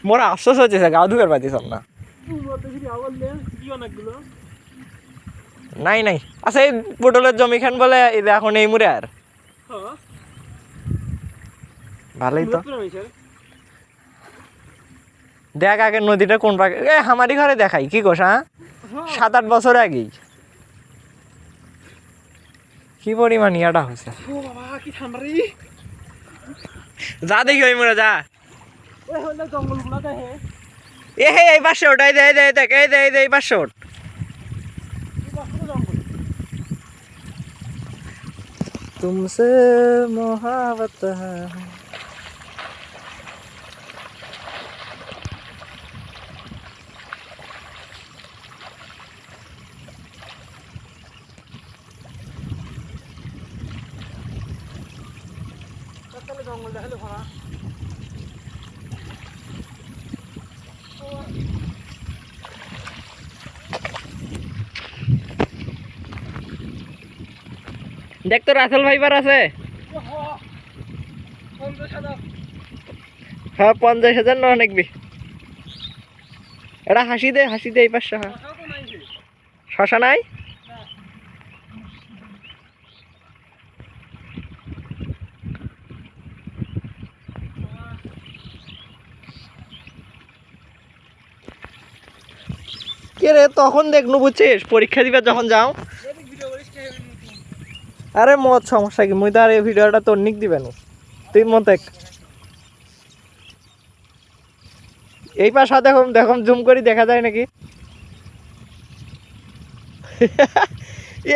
মোরা আফসোস হচ্ছে গাও ধুবের পাইতেছ না। নাই নাই আচ্ছা এই পটলের জমি খান বলে এখন এই মুড়ে আর ভালোই তো দেখ আগে নদীটা কোন পাকে আমারই ঘরে দেখাই কি কোষ হ্যাঁ 7-8 বছর আগেই কি পরিমাণ ইয়াটা হয়েছে যা দেখি ওই মোড়ে যা এ হে এই পাশে ওঠ এই দেখ এই পাশে ওঠ तुमसे मोहब्बत है দেখ তো রাসেল ভাইবার আছে হ্যাঁ 50,000 না অনেক এটা হাসি দে এই পাশে শশা নাই কে রে তখন দেখনু বুঝছিস পরীক্ষা দিবার যখন যাও আরে মত সমস্যা কি মুই তো আর এই ভিডিওটা তোর নিক দিবে না তুই মত এই পাশা দেখুন জুম করি দেখা যায় নাকি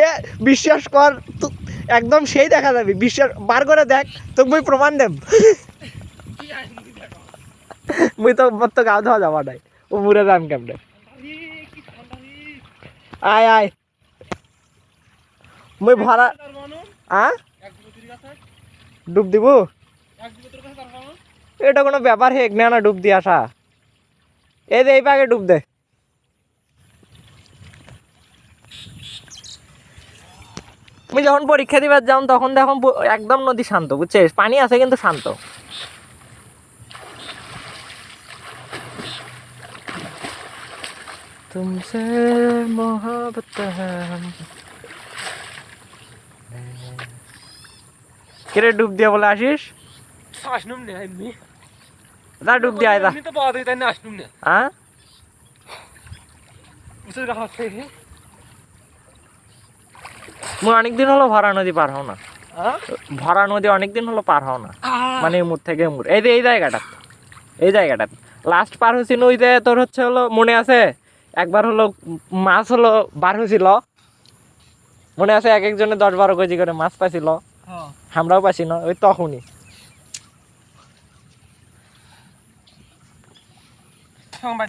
এ বিশ্বাস কর একদম সেই দেখা যাবে বিশ্বাস বার করে দেখ তোকে মুই প্রমাণ দেব মুই তো গাও ধোয়া যাবা নাই ও মুরে যাম কেমনে আয় মুই ভরা ডুব দিব এটা কোনো ব্যাপার হেক না ডুব দিয়ে আসা এই পাকে ডুব দে আমি যখন পরীক্ষা দিবার যাও তখন দেখো একদম নদী শান্ত বুঝছিস পানি আছে কিন্তু শান্ত तुमसे मोहब्बत है কিরে ডুব দিয়া বলে আসিস আসনুম নে এমনি না ডুব দিয়া আইদা এমনি তো বাদ হইতাই না আসনুম নে হ্যাঁ বুঝতে রাখা আছে মুই অনেকদিন হলো ভরা নদী পার হও না ভরা নদী অনেকদিন হলো পার হও না মানে মুর থেকে মুর এই জায়গাটা লাস্ট পার হয়েছি নইতে তোর হচ্ছে হলো মনে আছে একবার হলো মাছ হলো বার হয়েছিল মনে আছে এক একজনে 10-12 কেজি করে মাছ পাইছিল আমরাও পাইছি না ওই তখনই সংবাদ